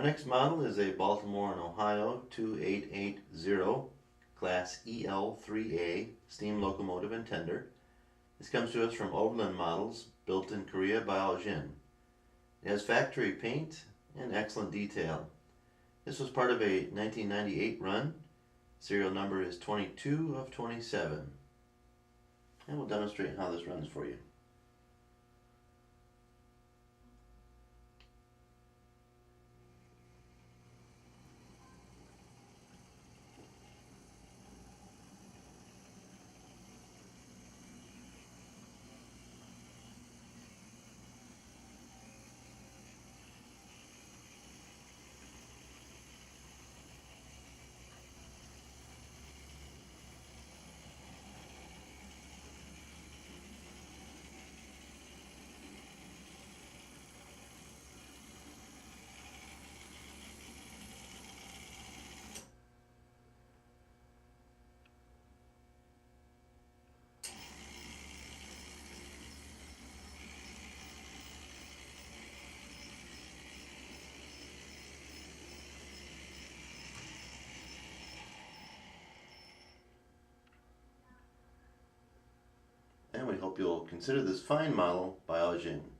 next model is a Baltimore and Ohio 2880 Class EL3a steam locomotive and tender. This comes to us from Overland Models, built in Korea by Aljin. It has factory paint and excellent detail. This was part of a 1998 run. Serial number is 22 of 27. And we'll demonstrate how this runs for you. And we hope you'll consider this fine model by Aljin.